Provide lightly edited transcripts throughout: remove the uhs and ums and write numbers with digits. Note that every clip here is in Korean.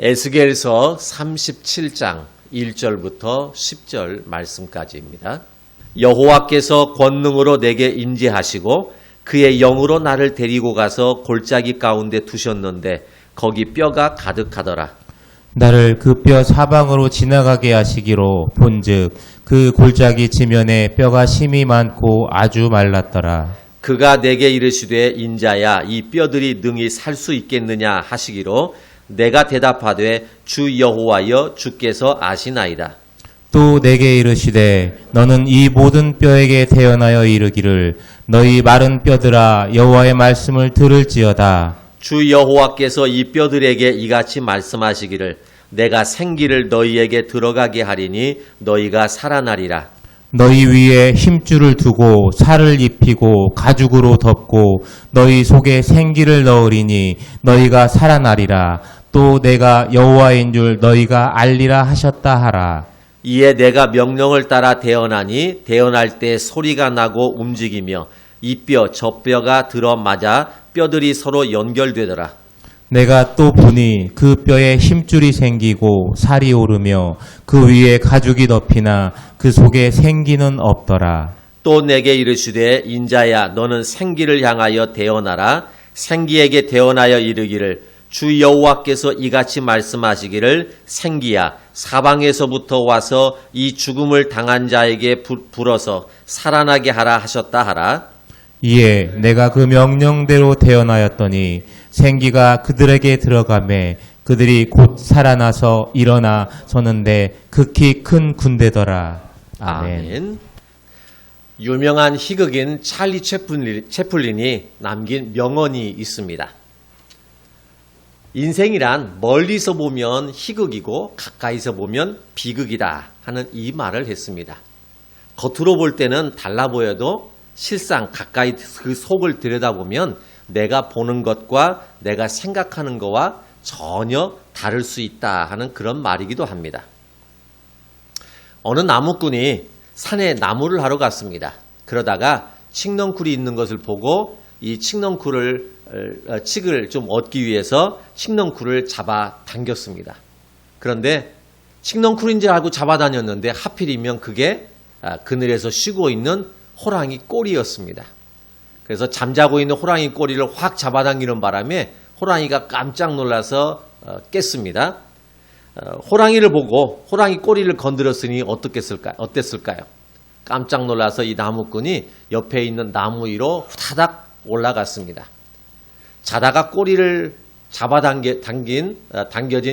에스겔서 37장 1절부터 10절 말씀까지입니다. 여호와께서 권능으로 내게 임재하시고 그의 영으로 나를 데리고 가서 골짜기 가운데 두셨는데 거기 뼈가 가득하더라. 나를 그 뼈 사방으로 지나가게 하시기로 본즉 그 골짜기 지면에 뼈가 심이 많고 아주 말랐더라. 그가 내게 이르시되 인자야 이 뼈들이 능히 살 수 있겠느냐 하시기로 내가 대답하되 주 여호와여 주께서 아시나이다. 또 내게 이르시되 너는 이 모든 뼈에게 태어나여 이르기를 너희 마른 뼈들아 여호와의 말씀을 들을지어다. 주 여호와께서 이 뼈들에게 이같이 말씀하시기를 내가 생기를 너희에게 들어가게 하리니 너희가 살아나리라. 너희 위에 힘줄을 두고 살을 입히고 가죽으로 덮고 너희 속에 생기를 넣으리니 너희가 살아나리라. 또 내가 여호와인 줄 너희가 알리라 하셨다 하라. 이에 내가 명령을 따라 태어나니 태어날 때 소리가 나고 움직이며 이 뼈 저 뼈가 들어맞아 뼈들이 서로 연결되더라. 내가 또 보니 그 뼈에 힘줄이 생기고 살이 오르며 그 위에 가죽이 덮이나 그 속에 생기는 없더라. 또 내게 이르시되 인자야 너는 생기를 향하여 대언하라. 생기에게 대언하여 이르기를 주 여호와께서 이같이 말씀하시기를 생기야 사방에서부터 와서 이 죽음을 당한 자에게 불어서 살아나게 하라 하셨다 하라. 이에 내가 그 명령대로 태어나였더니 생기가 그들에게 들어가매 그들이 곧 살아나서 일어나 서는데 극히 큰 군대더라. 아멘. 유명한 희극인 찰리 채플린이 남긴 명언이 있습니다. 인생이란 멀리서 보면 희극이고 가까이서 보면 비극이다 하는 이 말을 했습니다. 겉으로 볼 때는 달라 보여도 실상 가까이 그 속을 들여다보면 내가 보는 것과 내가 생각하는 것과 전혀 다를 수 있다 하는 그런 말이기도 합니다. 어느 나무꾼이 산에 나무를 하러 갔습니다. 그러다가 칡넝쿨이 있는 것을 보고 이 칡을 좀 얻기 위해서 칡넝쿨을 잡아 당겼습니다. 그런데 칡넝쿨인 줄 알고 잡아다녔는데 하필이면 그게 그늘에서 쉬고 있는 호랑이 꼬리였습니다. 그래서 잠자고 있는 호랑이 꼬리를 확 잡아당기는 바람에 호랑이가 깜짝 놀라서 깼습니다. 호랑이를 보고 호랑이 꼬리를 건드렸으니 어땠을까요? 깜짝 놀라서 이 나무꾼이 옆에 있는 나무 위로 후다닥 올라갔습니다. 자다가 꼬리를 당겨진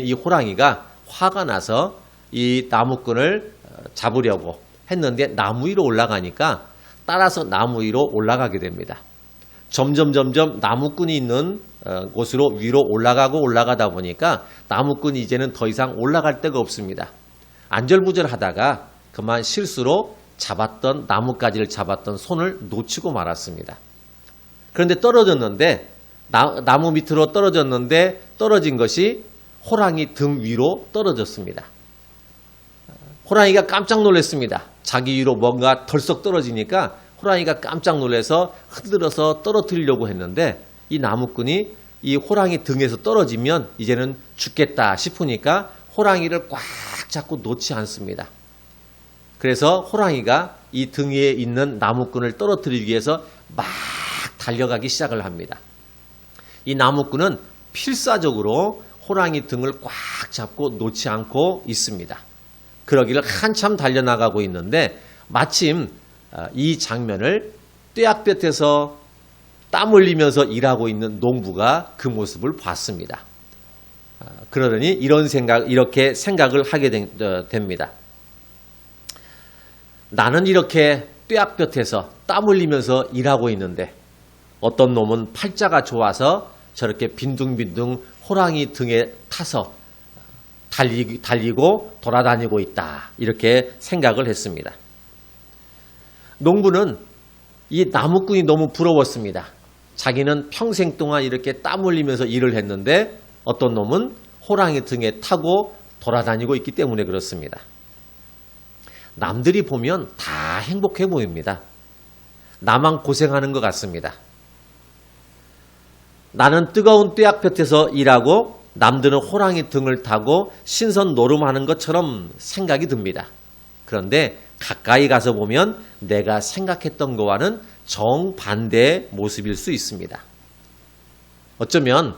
이 호랑이가 화가 나서 이 나무꾼을 잡으려고 했는데 나무 위로 올라가니까 따라서 나무 위로 올라가게 됩니다. 점점 나무꾼이 있는 곳으로 위로 올라가다 보니까 나무꾼이 이제는 더 이상 올라갈 데가 없습니다. 안절부절하다가 그만 실수로 나뭇가지를 잡았던 손을 놓치고 말았습니다. 그런데 떨어졌는데 나무 밑으로 떨어졌는데 떨어진 것이 호랑이 등 위로 떨어졌습니다. 호랑이가 깜짝 놀랐습니다. 자기 위로 뭔가 덜썩 떨어지니까 호랑이가 깜짝 놀라서 흔들어서 떨어뜨리려고 했는데 이 나무꾼이 이 호랑이 등에서 떨어지면 이제는 죽겠다 싶으니까 호랑이를 꽉 잡고 놓지 않습니다. 그래서 호랑이가 이 등 위에 있는 나무꾼을 떨어뜨리기 위해서 막 달려가기 시작을 합니다. 이 나무꾼은 필사적으로 호랑이 등을 꽉 잡고 놓지 않고 있습니다. 그러기를 한참 달려나가고 있는데 마침 이 장면을 뙤약볕에서 땀 흘리면서 일하고 있는 농부가 그 모습을 봤습니다. 그러더니 이렇게 생각을 하게 됩니다. 나는 이렇게 뙤약볕에서 땀 흘리면서 일하고 있는데 어떤 놈은 팔자가 좋아서 저렇게 빈둥빈둥 호랑이 등에 타서 달리고 돌아다니고 있다. 이렇게 생각을 했습니다. 농부는 이 나무꾼이 너무 부러웠습니다. 자기는 평생 동안 이렇게 땀 흘리면서 일을 했는데 어떤 놈은 호랑이 등에 타고 돌아다니고 있기 때문에 그렇습니다. 남들이 보면 다 행복해 보입니다. 나만 고생하는 것 같습니다. 나는 뜨거운 뙤약볕에서 일하고 남들은 호랑이 등을 타고 신선 노름하는 것처럼 생각이 듭니다. 그런데 가까이 가서 보면 내가 생각했던 것과는 정반대의 모습일 수 있습니다. 어쩌면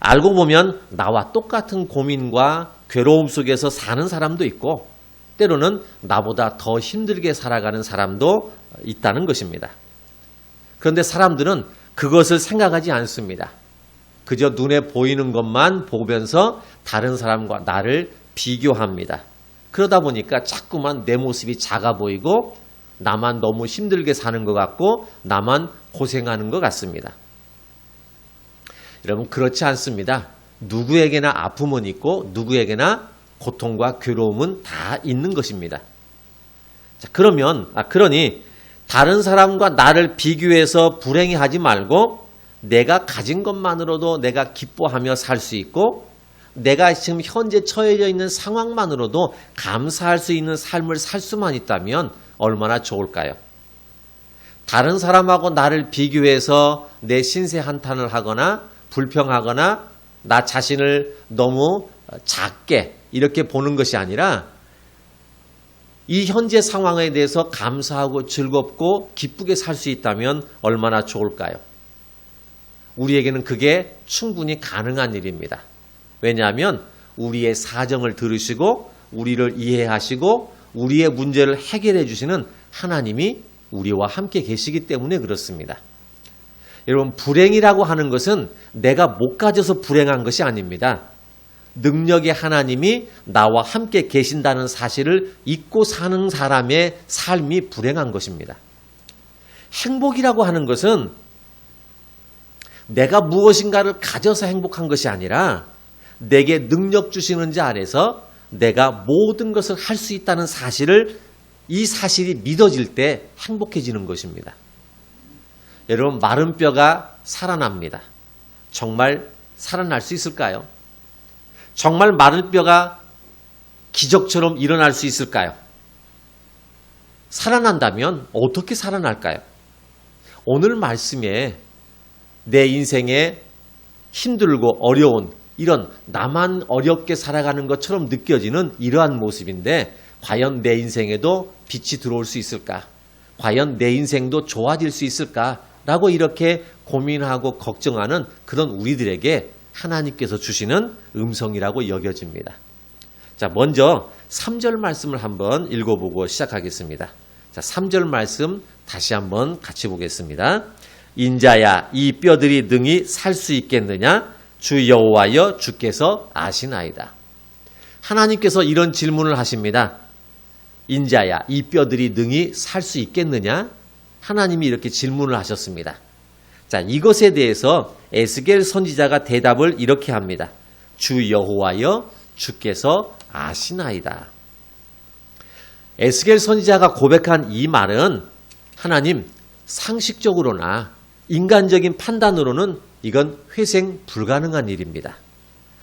알고 보면 나와 똑같은 고민과 괴로움 속에서 사는 사람도 있고 때로는 나보다 더 힘들게 살아가는 사람도 있다는 것입니다. 그런데 사람들은 그것을 생각하지 않습니다. 그저 눈에 보이는 것만 보면서 다른 사람과 나를 비교합니다. 그러다 보니까 자꾸만 내 모습이 작아 보이고 나만 너무 힘들게 사는 것 같고 나만 고생하는 것 같습니다. 여러분 그렇지 않습니다. 누구에게나 아픔은 있고 누구에게나 고통과 괴로움은 다 있는 것입니다. 자, 그러니 다른 사람과 나를 비교해서 불행해하지 말고 내가 가진 것만으로도 내가 기뻐하며 살 수 있고 내가 지금 현재 처해져 있는 상황만으로도 감사할 수 있는 삶을 살 수만 있다면 얼마나 좋을까요? 다른 사람하고 나를 비교해서 내 신세 한탄을 하거나 불평하거나 나 자신을 너무 작게 이렇게 보는 것이 아니라 이 현재 상황에 대해서 감사하고 즐겁고 기쁘게 살 수 있다면 얼마나 좋을까요? 우리에게는 그게 충분히 가능한 일입니다. 왜냐하면 우리의 사정을 들으시고 우리를 이해하시고 우리의 문제를 해결해 주시는 하나님이 우리와 함께 계시기 때문에 그렇습니다. 여러분 불행이라고 하는 것은 내가 못 가져서 불행한 것이 아닙니다. 능력의 하나님이 나와 함께 계신다는 사실을 잊고 사는 사람의 삶이 불행한 것입니다. 행복이라고 하는 것은 내가 무엇인가를 가져서 행복한 것이 아니라 내게 능력 주시는 자 아래서 내가 모든 것을 할 수 있다는 사실을 이 사실이 믿어질 때 행복해지는 것입니다. 여러분 마른 뼈가 살아납니다. 정말 살아날 수 있을까요? 정말 마른 뼈가 기적처럼 일어날 수 있을까요? 살아난다면 어떻게 살아날까요? 오늘 말씀에 내 인생에 힘들고 어려운 이런 나만 어렵게 살아가는 것처럼 느껴지는 이러한 모습인데 과연 내 인생에도 빛이 들어올 수 있을까? 과연 내 인생도 좋아질 수 있을까? 라고 이렇게 고민하고 걱정하는 그런 우리들에게 하나님께서 주시는 음성이라고 여겨집니다. 자, 먼저 3절 말씀을 한번 읽어보고 시작하겠습니다. 자, 3절 말씀 다시 한번 같이 보겠습니다. 인자야 이 뼈들이 능히 살 수 있겠느냐? 주 여호와여 주께서 아시나이다. 하나님께서 이런 질문을 하십니다. 인자야 이 뼈들이 능히 살 수 있겠느냐? 하나님이 이렇게 질문을 하셨습니다. 자, 이것에 대해서 에스겔 선지자가 대답을 이렇게 합니다. 주 여호와여 주께서 아시나이다. 에스겔 선지자가 고백한 이 말은 하나님 상식적으로나 인간적인 판단으로는 이건 회생 불가능한 일입니다.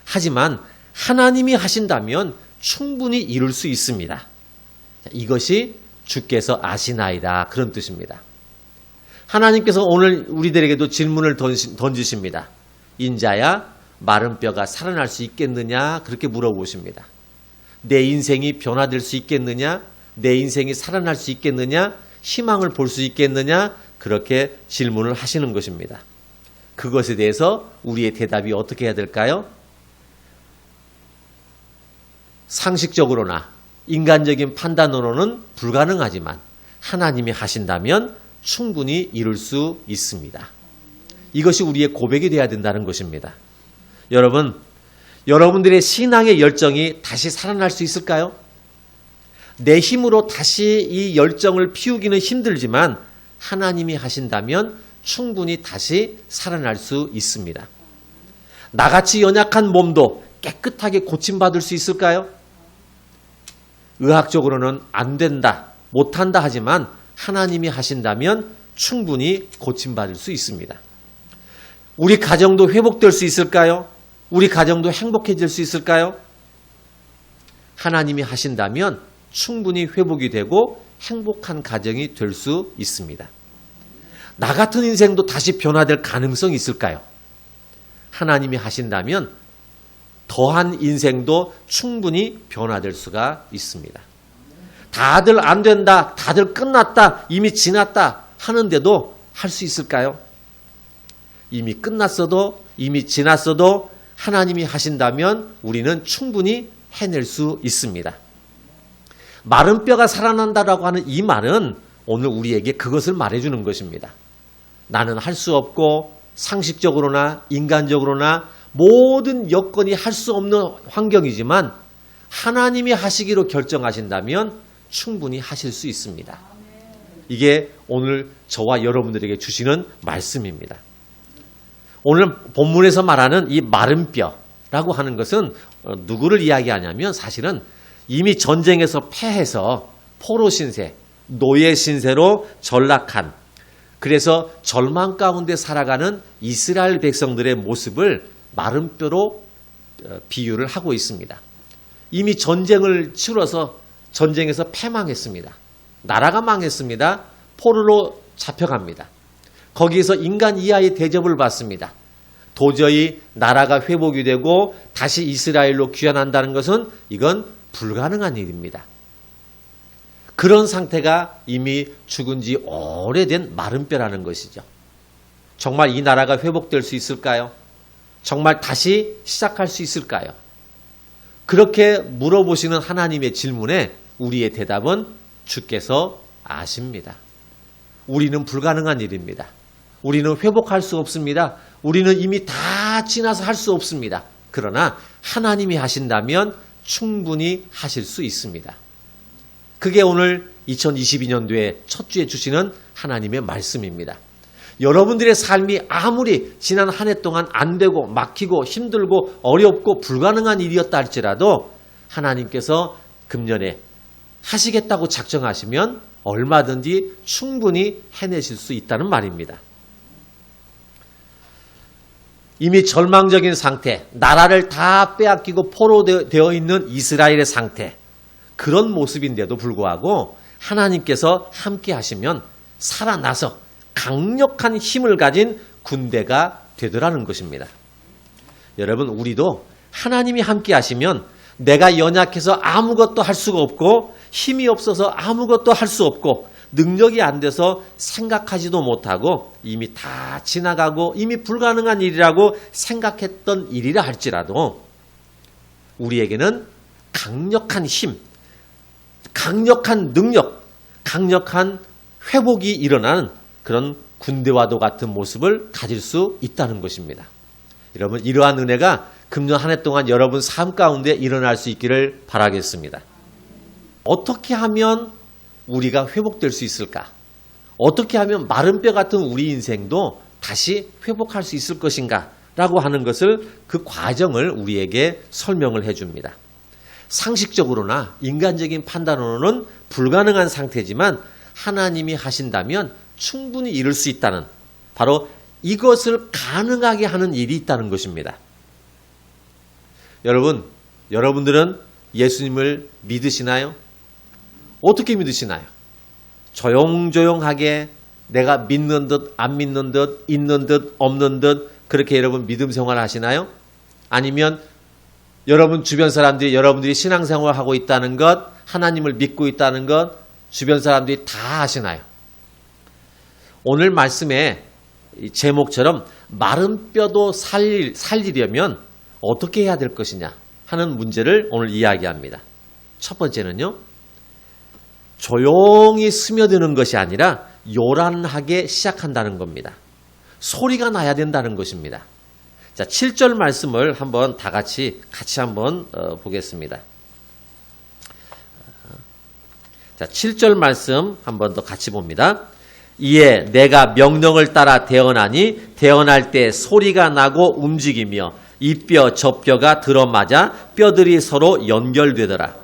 하지만 하나님이 하신다면 충분히 이룰 수 있습니다. 자, 이것이 주께서 아시나이다 그런 뜻입니다. 하나님께서 오늘 우리들에게도 질문을 던지십니다. 인자야 마른 뼈가 살아날 수 있겠느냐 그렇게 물어보십니다. 내 인생이 변화될 수 있겠느냐? 내 인생이 살아날 수 있겠느냐? 희망을 볼 수 있겠느냐? 그렇게 질문을 하시는 것입니다. 그것에 대해서 우리의 대답이 어떻게 해야 될까요? 상식적으로나 인간적인 판단으로는 불가능하지만 하나님이 하신다면 충분히 이룰 수 있습니다. 이것이 우리의 고백이 되어야 된다는 것입니다. 여러분들의 신앙의 열정이 다시 살아날 수 있을까요? 내 힘으로 다시 이 열정을 피우기는 힘들지만 하나님이 하신다면 충분히 다시 살아날 수 있습니다. 나같이 연약한 몸도 깨끗하게 고침받을 수 있을까요? 의학적으로는 안 된다, 못한다 하지만 하나님이 하신다면 충분히 고침받을 수 있습니다. 우리 가정도 회복될 수 있을까요? 우리 가정도 행복해질 수 있을까요? 하나님이 하신다면 충분히 회복이 되고 행복한 가정이 될 수 있습니다. 나 같은 인생도 다시 변화될 가능성이 있을까요? 하나님이 하신다면 더한 인생도 충분히 변화될 수가 있습니다. 다들 안 된다, 다들 끝났다, 이미 지났다 하는데도 할 수 있을까요? 이미 끝났어도 이미 지났어도 하나님이 하신다면 우리는 충분히 해낼 수 있습니다. 마른 뼈가 살아난다라고 하는 이 말은 오늘 우리에게 그것을 말해주는 것입니다. 나는 할 수 없고 상식적으로나 인간적으로나 모든 여건이 할 수 없는 환경이지만 하나님이 하시기로 결정하신다면 충분히 하실 수 있습니다. 이게 오늘 저와 여러분들에게 주시는 말씀입니다. 오늘 본문에서 말하는 이 마른 뼈라고 하는 것은 누구를 이야기하냐면 사실은 이미 전쟁에서 패해서 포로 신세, 노예 신세로 전락한, 그래서 절망 가운데 살아가는 이스라엘 백성들의 모습을 마른 뼈로 비유를 하고 있습니다. 이미 전쟁을 치러서 전쟁에서 패망했습니다. 나라가 망했습니다. 포로로 잡혀갑니다. 거기에서 인간 이하의 대접을 받습니다. 도저히 나라가 회복이 되고 다시 이스라엘로 귀환한다는 것은 이건 불가능한 일입니다. 그런 상태가 이미 죽은 지 오래된 마른 뼈라는 것이죠. 정말 이 나라가 회복될 수 있을까요? 정말 다시 시작할 수 있을까요? 그렇게 물어보시는 하나님의 질문에 우리의 대답은 주께서 아십니다. 우리는 불가능한 일입니다. 우리는 회복할 수 없습니다. 우리는 이미 다 지나서 할 수 없습니다. 그러나 하나님이 하신다면 충분히 하실 수 있습니다. 그게 오늘 2022년도에 첫 주에 주시는 하나님의 말씀입니다. 여러분들의 삶이 아무리 지난 한 해 동안 안 되고 막히고 힘들고 어렵고 불가능한 일이었다 할지라도 하나님께서 금년에 하시겠다고 작정하시면 얼마든지 충분히 해내실 수 있다는 말입니다. 이미 절망적인 상태, 나라를 다 빼앗기고 포로 되어 있는 이스라엘의 상태, 그런 모습인데도 불구하고 하나님께서 함께 하시면 살아나서 강력한 힘을 가진 군대가 되더라는 것입니다. 여러분, 우리도 하나님이 함께 하시면 내가 연약해서 아무것도 할 수가 없고 힘이 없어서 아무것도 할 수 없고 능력이 안 돼서 생각하지도 못하고 이미 다 지나가고 이미 불가능한 일이라고 생각했던 일이라 할지라도 우리에게는 강력한 힘, 강력한 능력, 강력한 회복이 일어나는 그런 군대와도 같은 모습을 가질 수 있다는 것입니다. 여러분, 이러한 은혜가 금년 한 해 동안 여러분 삶 가운데 일어날 수 있기를 바라겠습니다. 어떻게 하면 우리가 회복될 수 있을까? 어떻게 하면 마른 뼈 같은 우리 인생도 다시 회복할 수 있을 것인가? 라고 하는 것을 그 과정을 우리에게 설명을 해줍니다. 상식적으로나 인간적인 판단으로는 불가능한 상태지만 하나님이 하신다면 충분히 이룰 수 있다는, 바로 이것을 가능하게 하는 일이 있다는 것입니다. 여러분들은 예수님을 믿으시나요? 어떻게 믿으시나요? 조용조용하게 내가 믿는 듯 안 믿는 듯 있는 듯 없는 듯 그렇게 여러분 믿음 생활 하시나요? 아니면 여러분 주변 사람들이 여러분들이 신앙생활 하고 있다는 것, 하나님을 믿고 있다는 것 주변 사람들이 다 아시나요? 오늘 말씀의 제목처럼 마른 뼈도 살리려면 어떻게 해야 될 것이냐 하는 문제를 오늘 이야기합니다. 첫 번째는요, 조용히 스며드는 것이 아니라 요란하게 시작한다는 겁니다. 소리가 나야 된다는 것입니다. 자, 7절 말씀을 한번 다 같이 한번 보겠습니다. 자, 7절 말씀 한번 더 같이 봅니다. 이에 내가 명령을 따라 태어나니 태어날 때 소리가 나고 움직이며 이 뼈 저 뼈가 들어맞아 뼈들이 서로 연결되더라.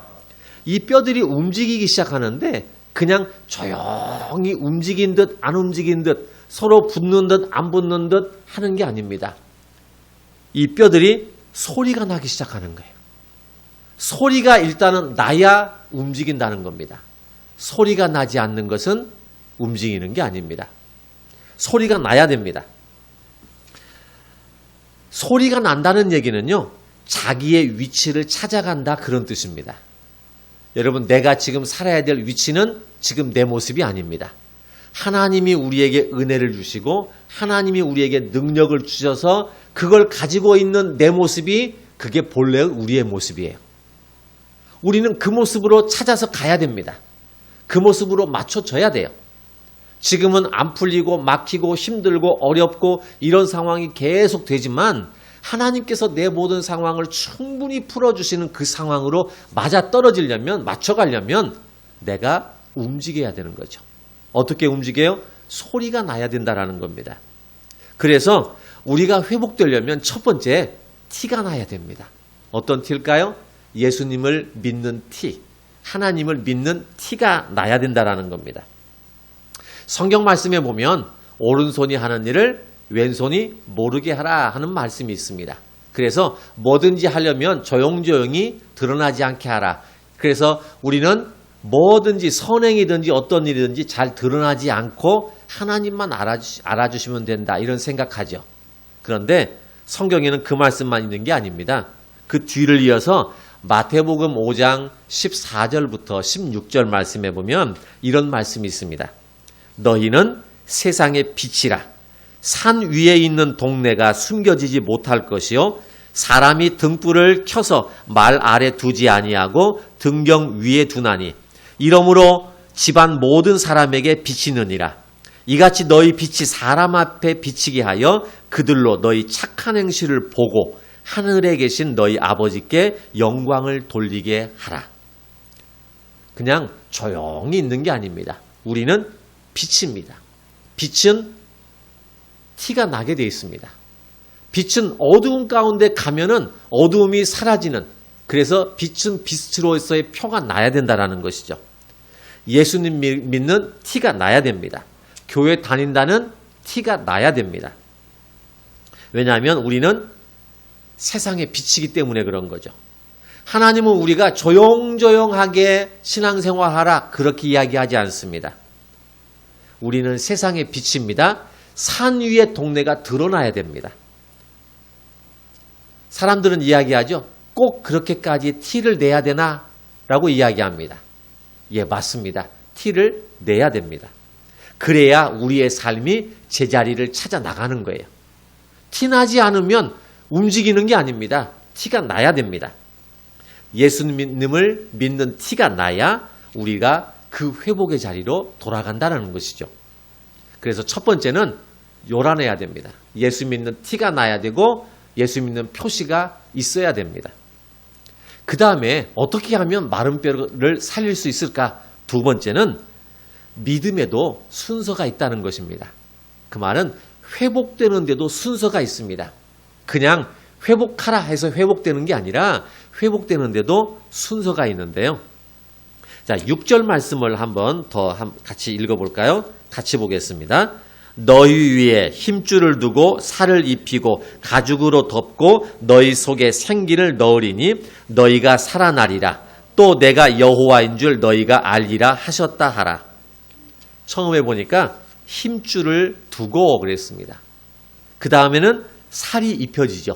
이 뼈들이 움직이기 시작하는데 그냥 조용히 움직인 듯 안 움직인 듯 서로 붙는 듯 안 붙는 듯 하는 게 아닙니다. 이 뼈들이 소리가 나기 시작하는 거예요. 소리가 일단은 나야 움직인다는 겁니다. 소리가 나지 않는 것은 움직이는 게 아닙니다. 소리가 나야 됩니다. 소리가 난다는 얘기는요, 자기의 위치를 찾아간다 그런 뜻입니다. 여러분, 내가 지금 살아야 될 위치는 지금 내 모습이 아닙니다. 하나님이 우리에게 은혜를 주시고 하나님이 우리에게 능력을 주셔서 그걸 가지고 있는 내 모습이 그게 본래 우리의 모습이에요. 우리는 그 모습으로 찾아서 가야 됩니다. 그 모습으로 맞춰져야 돼요. 지금은 안 풀리고 막히고 힘들고 어렵고 이런 상황이 계속 되지만 하나님께서 내 모든 상황을 충분히 풀어주시는 그 상황으로 맞아떨어지려면, 맞춰가려면 내가 움직여야 되는 거죠. 어떻게 움직여요? 소리가 나야 된다라는 겁니다. 그래서 우리가 회복되려면 첫 번째, 티가 나야 됩니다. 어떤 티일까요? 예수님을 믿는 티, 하나님을 믿는 티가 나야 된다라는 겁니다. 성경 말씀에 보면 오른손이 하는 일을 왼손이 모르게 하라 하는 말씀이 있습니다. 그래서 뭐든지 하려면 조용조용히 드러나지 않게 하라. 그래서 우리는 뭐든지 선행이든지 어떤 일이든지 잘 드러나지 않고 하나님만 알아주시면 된다 이런 생각하죠. 그런데 성경에는 그 말씀만 있는 게 아닙니다. 그 뒤를 이어서 마태복음 5장 14절부터 16절 말씀에 보면 이런 말씀이 있습니다. 너희는 세상의 빛이라. 산 위에 있는 동네가 숨겨지지 못할 것이요 사람이 등불을 켜서 말 아래 두지 아니하고 등경 위에 두나니 이러므로 집안 모든 사람에게 비치느니라. 이같이 너희 빛이 사람 앞에 비치게 하여 그들로 너희 착한 행실을 보고 하늘에 계신 너희 아버지께 영광을 돌리게 하라. 그냥 조용히 있는 게 아닙니다. 우리는 빛입니다. 빛은 티가 나게 되어 있습니다. 빛은 어두움 가운데 가면은 어두움이 사라지는, 그래서 빛은 빛으로서의 표가 나야 된다는 것이죠. 예수님 믿는 티가 나야 됩니다. 교회 다닌다는 티가 나야 됩니다. 왜냐하면 우리는 세상의 빛이기 때문에 그런 거죠. 하나님은 우리가 조용조용하게 신앙생활하라 그렇게 이야기하지 않습니다. 우리는 세상의 빛입니다. 산 위의 동네가 드러나야 됩니다. 사람들은 이야기하죠. 꼭 그렇게까지 티를 내야 되나? 라고 이야기합니다. 예, 맞습니다. 티를 내야 됩니다. 그래야 우리의 삶이 제자리를 찾아 나가는 거예요. 티나지 않으면 움직이는 게 아닙니다. 티가 나야 됩니다. 예수님을 믿는 티가 나야 우리가 그 회복의 자리로 돌아간다는 것이죠. 그래서 첫 번째는 요란해야 됩니다. 예수 믿는 티가 나야 되고 예수 믿는 표시가 있어야 됩니다. 그 다음에 어떻게 하면 마른 뼈를 살릴 수 있을까? 두 번째는 믿음에도 순서가 있다는 것입니다. 그 말은 회복되는데도 순서가 있습니다. 그냥 회복하라 해서 회복되는 게 아니라 회복되는데도 순서가 있는데요. 자, 6절 말씀을 한번 더 같이 읽어볼까요? 같이 보겠습니다. 너희 위에 힘줄을 두고 살을 입히고 가죽으로 덮고 너희 속에 생기를 넣으리니 너희가 살아나리라. 또 내가 여호와인 줄 너희가 알리라 하셨다 하라. 처음에 보니까 힘줄을 두고 그랬습니다. 그 다음에는 살이 입혀지죠.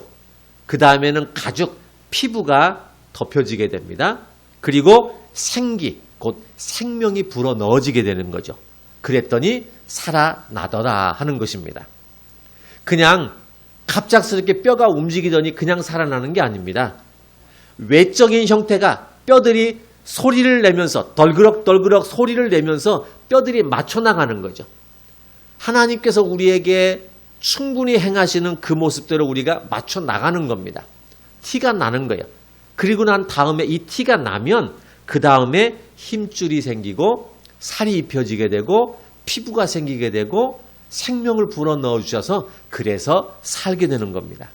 그 다음에는 가죽, 피부가 덮여지게 됩니다. 그리고 생기, 곧 생명이 불어 넣어지게 되는 거죠. 그랬더니 살아나더라 하는 것입니다. 그냥 갑작스럽게 뼈가 움직이더니 그냥 살아나는 게 아닙니다. 외적인 형태가 뼈들이 소리를 내면서 덜그럭덜그럭 소리를 내면서 뼈들이 맞춰 나가는 거죠. 하나님께서 우리에게 충분히 행하시는 그 모습대로 우리가 맞춰 나가는 겁니다. 티가 나는 거예요. 그리고 난 다음에 이 티가 나면 그 다음에 힘줄이 생기고 살이 입혀지게 되고 피부가 생기게 되고 생명을 불어넣어 주셔서 그래서 살게 되는 겁니다.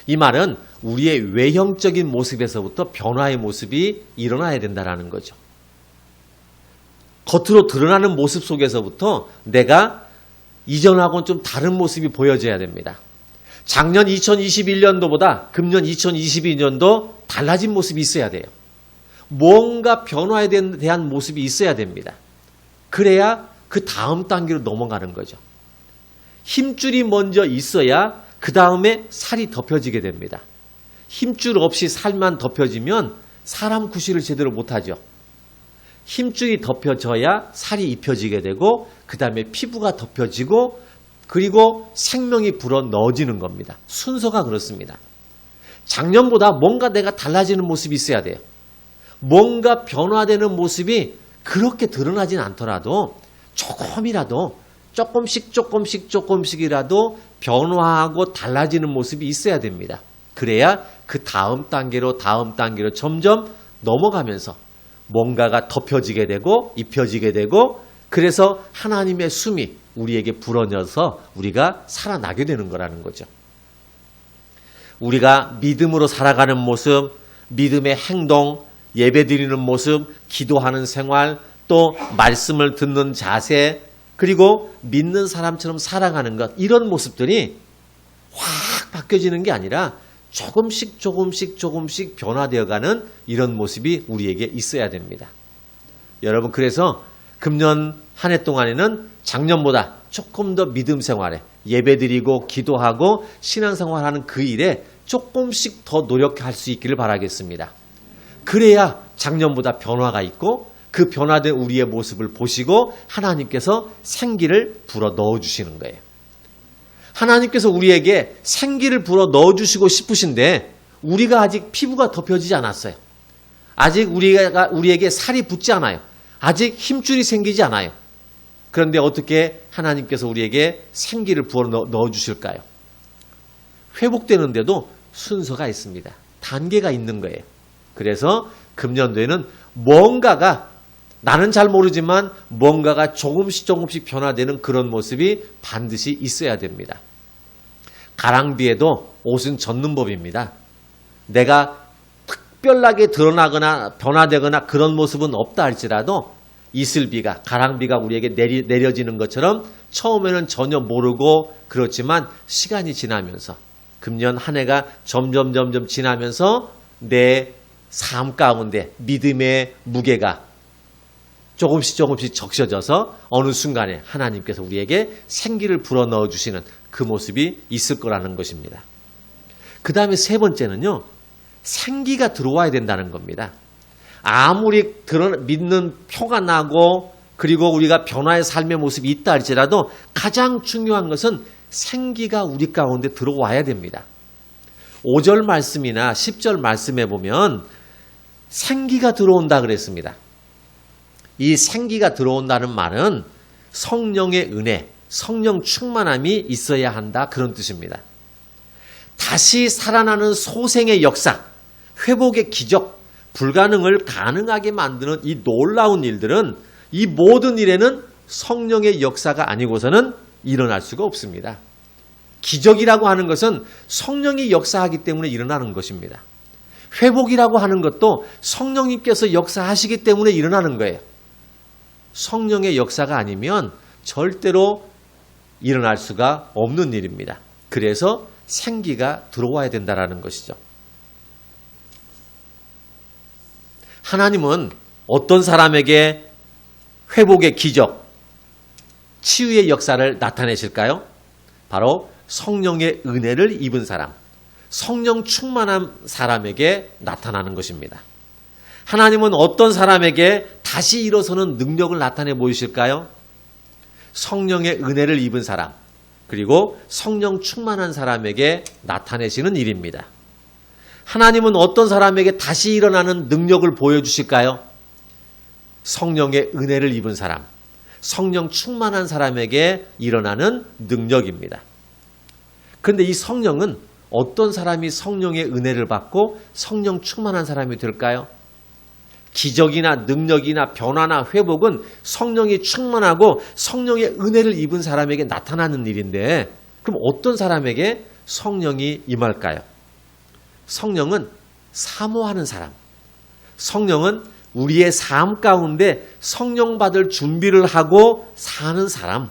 이 말은 우리의 외형적인 모습에서부터 변화의 모습이 일어나야 된다는 거죠. 겉으로 드러나는 모습 속에서부터 내가 이전하고는 좀 다른 모습이 보여져야 됩니다. 작년 2021년도보다 금년 2022년도 달라진 모습이 있어야 돼요. 뭔가 변화에 대한 모습이 있어야 됩니다. 그래야 그 다음 단계로 넘어가는 거죠. 힘줄이 먼저 있어야 그 다음에 살이 덮여지게 됩니다. 힘줄 없이 살만 덮여지면 사람 구실을 제대로 못하죠. 힘줄이 덮여져야 살이 입혀지게 되고 그 다음에 피부가 덮여지고 그리고 생명이 불어 넣어지는 겁니다. 순서가 그렇습니다. 작년보다 뭔가 내가 달라지는 모습이 있어야 돼요. 뭔가 변화되는 모습이 그렇게 드러나진 않더라도 조금이라도 조금씩이라도 변화하고 달라지는 모습이 있어야 됩니다. 그래야 그 다음 단계로 점점 넘어가면서 뭔가가 덮여지게 되고 입혀지게 되고 그래서 하나님의 숨이 우리에게 불어넣어서 우리가 살아나게 되는 거라는 거죠. 우리가 믿음으로 살아가는 모습, 믿음의 행동, 예배드리는 모습, 기도하는 생활, 또 말씀을 듣는 자세, 그리고 믿는 사람처럼 살아가는 것, 이런 모습들이 확 바뀌어지는 게 아니라 조금씩 변화되어가는 이런 모습이 우리에게 있어야 됩니다. 여러분, 그래서 금년 한 해 동안에는 작년보다 조금 더 믿음 생활에 예배드리고 기도하고 신앙생활하는 그 일에 조금씩 더 노력할 수 있기를 바라겠습니다. 그래야 작년보다 변화가 있고 그 변화된 우리의 모습을 보시고 하나님께서 생기를 불어 넣어주시는 거예요. 하나님께서 우리에게 생기를 불어 넣어주시고 싶으신데 우리가 아직 피부가 덮여지지 않았어요. 아직 우리에게 살이 붙지 않아요. 아직 힘줄이 생기지 않아요. 그런데 어떻게 하나님께서 우리에게 생기를 부어 넣어주실까요? 회복되는데도 순서가 있습니다. 단계가 있는 거예요. 그래서 금년도에는 뭔가가 나는 잘 모르지만 뭔가가 조금씩 변화되는 그런 모습이 반드시 있어야 됩니다. 가랑비에도 옷은 젖는 법입니다. 내가 특별하게 드러나거나 변화되거나 그런 모습은 없다 할지라도 이슬비가, 가랑비가 우리에게 내려지는 것처럼 처음에는 전혀 모르고 그렇지만 시간이 지나면서 금년 한 해가 점점 지나면서 내 삶 가운데 믿음의 무게가 조금씩 적셔져서 어느 순간에 하나님께서 우리에게 생기를 불어넣어 주시는 그 모습이 있을 거라는 것입니다. 그 다음에 세 번째는요, 생기가 들어와야 된다는 겁니다. 아무리 믿는 표가 나고 그리고 우리가 변화의 삶의 모습이 있다 할지라도 가장 중요한 것은 생기가 우리 가운데 들어와야 됩니다. 5절 말씀이나 10절 말씀에 보면 생기가 들어온다 그랬습니다. 이 생기가 들어온다는 말은 성령의 은혜, 성령 충만함이 있어야 한다, 그런 뜻입니다. 다시 살아나는 소생의 역사, 회복의 기적, 불가능을 가능하게 만드는 이 놀라운 일들은, 이 모든 일에는 성령의 역사가 아니고서는 일어날 수가 없습니다. 기적이라고 하는 것은 성령이 역사하기 때문에 일어나는 것입니다. 회복이라고 하는 것도 성령님께서 역사하시기 때문에 일어나는 거예요. 성령의 역사가 아니면 절대로 일어날 수가 없는 일입니다. 그래서 생기가 들어와야 된다는 것이죠. 하나님은 어떤 사람에게 회복의 기적, 치유의 역사를 나타내실까요? 바로 성령의 은혜를 입은 사람, 성령 충만한 사람에게 나타나는 것입니다. 하나님은 어떤 사람에게 다시 일어서는 능력을 나타내 보이실까요? 성령의 은혜를 입은 사람, 그리고 성령 충만한 사람에게 나타내시는 일입니다. 하나님은 어떤 사람에게 다시 일어나는 능력을 보여주실까요? 성령의 은혜를 입은 사람, 성령 충만한 사람에게 일어나는 능력입니다. 그런데 이 성령은 어떤 사람이 성령의 은혜를 받고 성령 충만한 사람이 될까요? 기적이나 능력이나 변화나 회복은 성령이 충만하고 성령의 은혜를 입은 사람에게 나타나는 일인데, 그럼 어떤 사람에게 성령이 임할까요? 성령은 사모하는 사람, 성령은 우리의 삶 가운데 성령 받을 준비를 하고 사는 사람,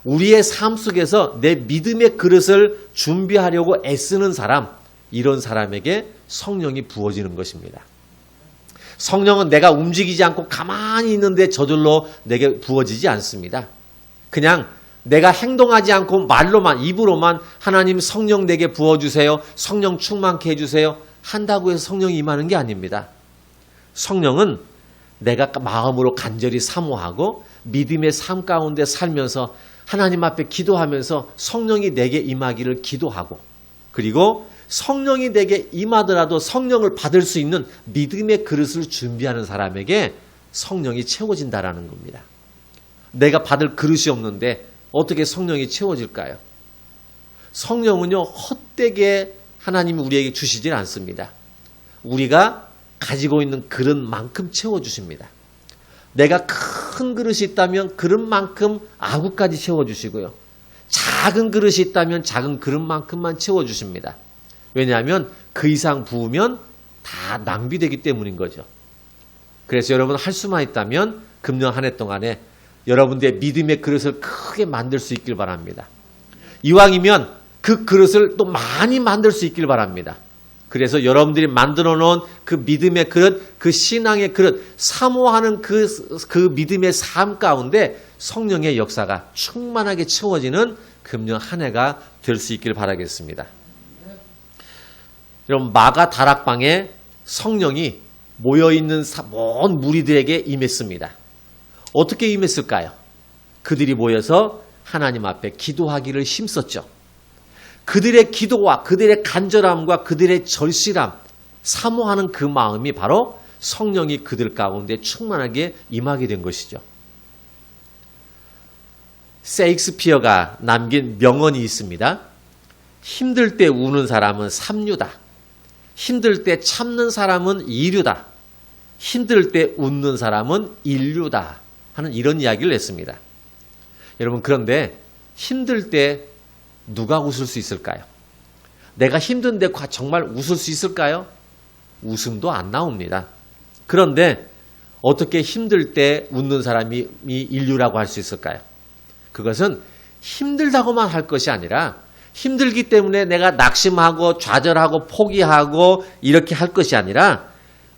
우리의 삶 속에서 내 믿음의 그릇을 준비하려고 애쓰는 사람, 이런 사람에게 성령이 부어지는 것입니다. 성령은 내가 움직이지 않고 가만히 있는데 저절로 내게 부어지지 않습니다. 그냥 내가 행동하지 않고 말로만, 입으로만 하나님 성령 내게 부어주세요, 성령 충만케 해주세요 한다고 해서 성령이 임하는 게 아닙니다. 성령은 내가 마음으로 간절히 사모하고 믿음의 삶 가운데 살면서 하나님 앞에 기도하면서 성령이 내게 임하기를 기도하고, 그리고 성령이 내게 임하더라도 성령을 받을 수 있는 믿음의 그릇을 준비하는 사람에게 성령이 채워진다라는 겁니다. 내가 받을 그릇이 없는데 어떻게 성령이 채워질까요? 성령은요, 헛되게 하나님이 우리에게 주시질 않습니다. 우리가 가지고 있는 그릇만큼 채워주십니다. 내가 큰 그릇이 있다면 그릇만큼 아구까지 채워주시고요. 작은 그릇이 있다면 작은 그릇만큼만 채워주십니다. 왜냐하면 그 이상 부으면 다 낭비되기 때문인 거죠. 그래서 여러분 할 수만 있다면 금년 한 해 동안에 여러분들의 믿음의 그릇을 크게 만들 수 있길 바랍니다. 이왕이면 그 그릇을 또 많이 만들 수 있길 바랍니다. 그래서 여러분들이 만들어 놓은 그 믿음의 그릇, 그 신앙의 그릇, 사모하는 그 믿음의 삶 가운데 성령의 역사가 충만하게 채워지는 금년 한 해가 될 수 있길 바라겠습니다. 여러분, 마가 다락방에 성령이 모여있는 온 무리들에게 임했습니다. 어떻게 임했을까요? 그들이 모여서 하나님 앞에 기도하기를 힘썼죠. 그들의 기도와 그들의 간절함과 그들의 절실함, 사모하는 그 마음이 바로 성령이 그들 가운데 충만하게 임하게 된 것이죠. 셰익스피어가 남긴 명언이 있습니다. 힘들 때 우는 사람은 삼류다. 힘들 때 참는 사람은 이류다. 힘들 때 웃는 사람은 인류다. 하는 이런 이야기를 했습니다. 여러분, 그런데 힘들 때 누가 웃을 수 있을까요? 내가 힘든데 정말 웃을 수 있을까요? 웃음도 안 나옵니다. 그런데 어떻게 힘들 때 웃는 사람이 인류라고 할 수 있을까요? 그것은 힘들다고만 할 것이 아니라 힘들기 때문에 내가 낙심하고 좌절하고 포기하고 이렇게 할 것이 아니라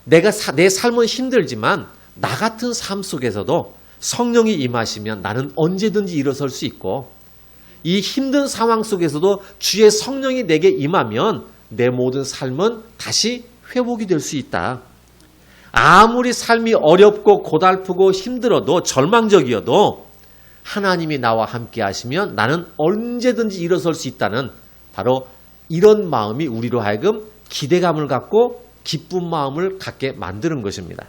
내 삶은 힘들지만 나 같은 삶 속에서도 성령이 임하시면 나는 언제든지 일어설 수 있고, 이 힘든 상황 속에서도 주의 성령이 내게 임하면 내 모든 삶은 다시 회복이 될 수 있다. 아무리 삶이 어렵고 고달프고 힘들어도 절망적이어도 하나님이 나와 함께 하시면 나는 언제든지 일어설 수 있다는 바로 이런 마음이 우리로 하여금 기대감을 갖고 기쁜 마음을 갖게 만드는 것입니다.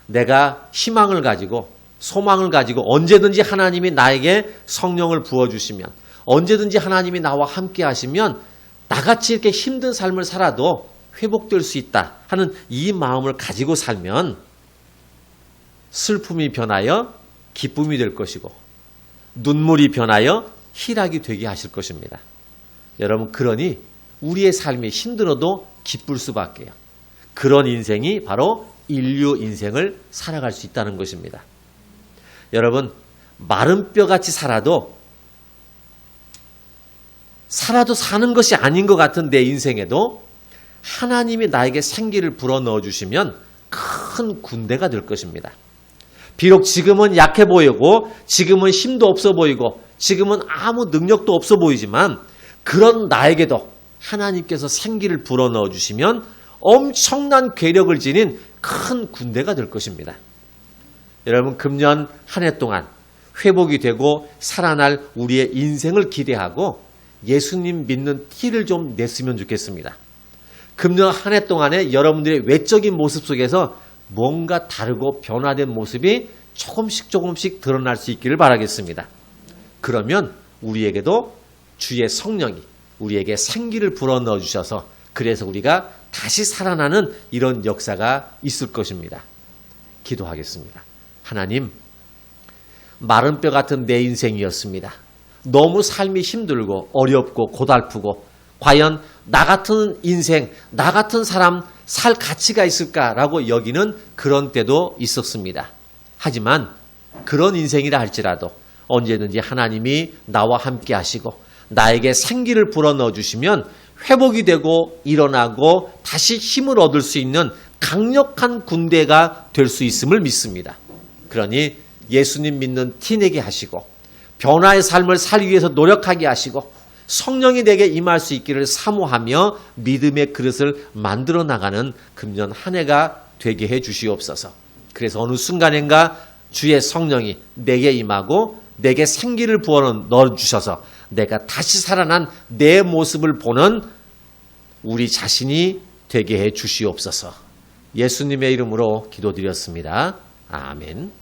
내가 희망을 가지고 소망을 가지고 언제든지 하나님이 나에게 성령을 부어주시면, 언제든지 하나님이 나와 함께 하시면 나같이 이렇게 힘든 삶을 살아도 회복될 수 있다 하는 이 마음을 가지고 살면 슬픔이 변하여 기쁨이 될 것이고 눈물이 변하여 희락이 되게 하실 것입니다. 여러분, 그러니 우리의 삶이 힘들어도 기쁠 수밖에요. 그런 인생이 바로 인류 인생을 살아갈 수 있다는 것입니다. 여러분, 마른 뼈같이 살아도 사는 것이 아닌 것 같은 내 인생에도 하나님이 나에게 생기를 불어넣어 주시면 큰 군대가 될 것입니다. 비록 지금은 약해 보이고 지금은 힘도 없어 보이고 지금은 아무 능력도 없어 보이지만 그런 나에게도 하나님께서 생기를 불어넣어 주시면 엄청난 괴력을 지닌 큰 군대가 될 것입니다. 여러분, 금년 한 해 동안 회복이 되고 살아날 우리의 인생을 기대하고 예수님 믿는 티를 좀 냈으면 좋겠습니다. 금년 한 해 동안에 여러분들의 외적인 모습 속에서 뭔가 다르고 변화된 모습이 조금씩 드러날 수 있기를 바라겠습니다. 그러면 우리에게도 주의 성령이 우리에게 생기를 불어넣어 주셔서 그래서 우리가 다시 살아나는 이런 역사가 있을 것입니다. 기도하겠습니다. 하나님, 마른 뼈 같은 내 인생이었습니다. 너무 삶이 힘들고 어렵고 고달프고 과연 나 같은 인생, 나 같은 사람 살 가치가 있을까라고 여기는 그런 때도 있었습니다. 하지만 그런 인생이라 할지라도 언제든지 하나님이 나와 함께 하시고 나에게 생기를 불어넣어 주시면 회복이 되고 일어나고 다시 힘을 얻을 수 있는 강력한 군대가 될 수 있음을 믿습니다. 그러니 예수님 믿는 티 내게 하시고 변화의 삶을 살기 위해서 노력하게 하시고 성령이 내게 임할 수 있기를 사모하며 믿음의 그릇을 만들어 나가는 금년 한 해가 되게 해 주시옵소서. 그래서 어느 순간인가 주의 성령이 내게 임하고 내게 생기를 부어 넣어주셔서 내가 다시 살아난 내 모습을 보는 우리 자신이 되게 해 주시옵소서. 예수님의 이름으로 기도드렸습니다. 아멘.